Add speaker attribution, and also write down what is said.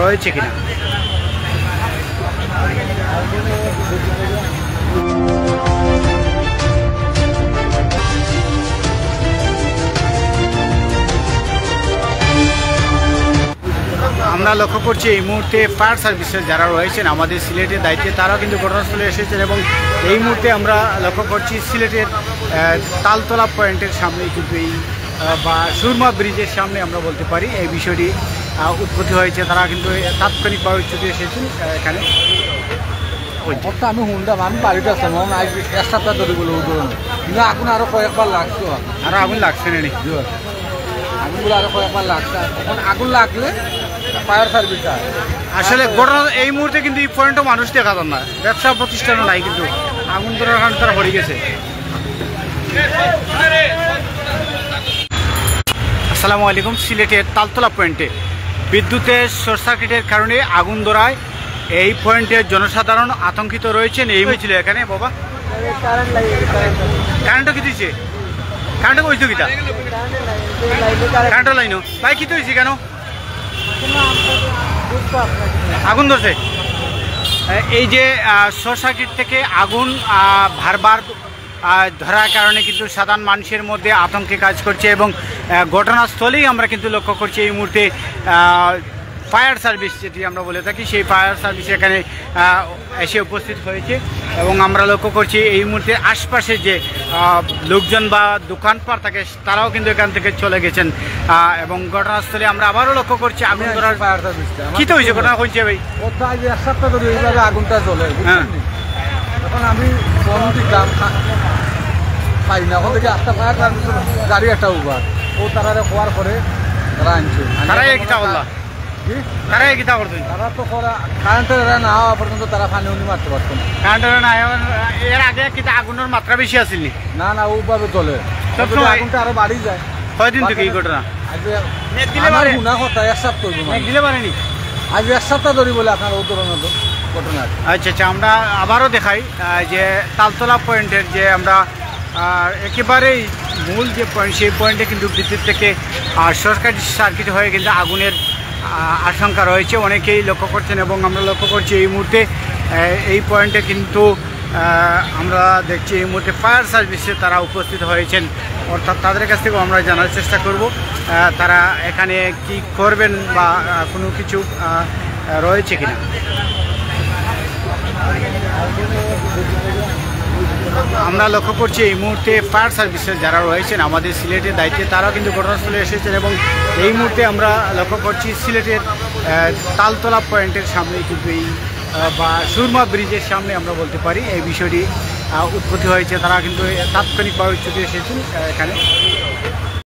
Speaker 1: রয়েছে কিনা। আমরা লক্ষ্য করছি এই মুহূর্তে ফায়ার সার্ভিসের যারা রয়েছেন আমাদের সিলেটের দায়িত্বে তারাও কিন্তু ঘটনাস্থলে এসেছেন এবং এই মুহূর্তে আমরা লক্ষ্য করছি সিলেটের তালতলা পয়েন্টের সামনে কিন্তু এই বা সুরমা ব্রিজের সামনে আমরা বলতে পারি এই বিষয়টি উৎপত্তি হয়েছে। তারা কিন্তু তাৎক্ষণিকভাবে ছুটে এসেছেন এখানে।
Speaker 2: আমি শুনতাম আমি বাড়িতে আসতাম আজ এক সপ্তাহ ধরে বলে কিন্তু আগুন আরো কয়েকবার লাগতো
Speaker 1: আরো আগুন লাগছে না
Speaker 2: আগুনগুলো আরো কয়েকবার লাগছে। এখন আগুন লাগলে ফায়ার সার্ভিস
Speaker 1: আসলে ঘটনা এই মুহূর্তে কিন্তু এই পয়েন্টও মানুষ দেখা যান না, ব্যবসা প্রতিষ্ঠানও নাই, কিন্তু আগুন ধরার কারণে তারা হয়ে গেছে। আসসালামু আলাইকুম। সিলেটের তালতলা পয়েন্টে বিদ্যুতের শর্ট সার্কিটের কারণে আগুন ধরায় এই পয়েন্টের জনসাধারণ আতঙ্কিত রয়েছেন। এই হয়েছিল এখানে বাবা কারেন্টও কি দিয়েছে? কারেন্টও কইছো কিটা? কারেন্টের লাইনও ভাই কি হয়েছে কেন আগুন ধরছে? এই যে শর্ট সার্কিট থেকে আগুন বারবার ধরার কারণে কিন্তু সাধারণ মানুষের মধ্যে আতঙ্কে কাজ করছে এবং ঘটনাস্থলেই আমরা কিন্তু লক্ষ্য করছি এই মুহূর্তে ফায়ার সার্ভিস যেটি আমরা বলে থাকি সেই ফায়ার সার্ভিস এখানে এসে উপস্থিত হয়েছে এবং আমরা লক্ষ্য করছি এই মুহূর্তে আশপাশে যে লোকজন বা দোকানপাট থাকে তারাও কিন্তু এখান থেকে চলে গেছেন এবং ঘটনাস্থলে আমরা আবারও লক্ষ্য করছি আগুন ধরার
Speaker 2: ফায়ার সার্ভিস
Speaker 1: কি তো হয়েছে ঘটনা হয়েছে ভাই?
Speaker 2: এক সপ্তাহ ধরে এইভাবে আগুনটা চলে। হ্যাঁ, এখন আমি ফোন দিতাম পাই না, ওখান থেকে একটা ফায়ার সার্ভিসের গাড়ি একটা উবার ও তারা হওয়ার পরে তারা আনছে।
Speaker 1: তারাই একটা বললা তারাই গীতা করতেন,
Speaker 2: তারা তো কারেন্টের না হওয়া পর্যন্ত তারা পানি উনি মারতে পারতো না।
Speaker 1: কারেন্টের না এর আগে কিন্তু আগুনের মাত্রা বেশি আসেন
Speaker 2: না না ওভাবে চলে আগুনটা আরো বাড়ি যায়।
Speaker 1: কয়দিন থেকে এই ঘটনা?
Speaker 2: গুণা কথা এক সপ্তাহ
Speaker 1: দিলে পারেনি
Speaker 2: আজ এক সপ্তাহ ধরে বলে আপনার ও ধরনের ঘটনা।
Speaker 1: আচ্ছা আচ্ছা, আমরা আবারও দেখাই যে তালতলা পয়েন্টের যে আমরা একেবারেই মূল যে পয়েন্ট সেই পয়েন্টে কিন্তু বিদ্যুৎ থেকে শর্ট সার্কিট হয়ে কিন্তু আগুনের আশঙ্কা রয়েছে, অনেকেই লক্ষ্য করছেন এবং আমরা লক্ষ্য করছি এই মুহূর্তে এই পয়েন্টে কিন্তু আমরা দেখছি এই মুহূর্তে ফায়ার সার্ভিসে তারা উপস্থিত হয়েছেন, অর্থাৎ তাদের কাছ থেকেও আমরা জানার চেষ্টা করব তারা এখানে কি করবেন বা কোনো কিছু রয়েছে কিনা। আমরা লক্ষ্য করছি এই মুহূর্তে ফায়ার সার্ভিসের যারা রয়েছেন আমাদের সিলেটের দায়িত্বে তারাও কিন্তু ঘটনাস্থলে এসেছেন এবং এই মুহূর্তে আমরা লক্ষ্য করছি সিলেটের তালতলা পয়েন্টের সামনে কিন্তু এই বা সুরমা ব্রিজের সামনে আমরা বলতে পারি এই বিষয়টি উৎপত্তি হয়েছে। তারা কিন্তু তাৎক্ষণিকভাবে ছুটে এসেছেন এখানে।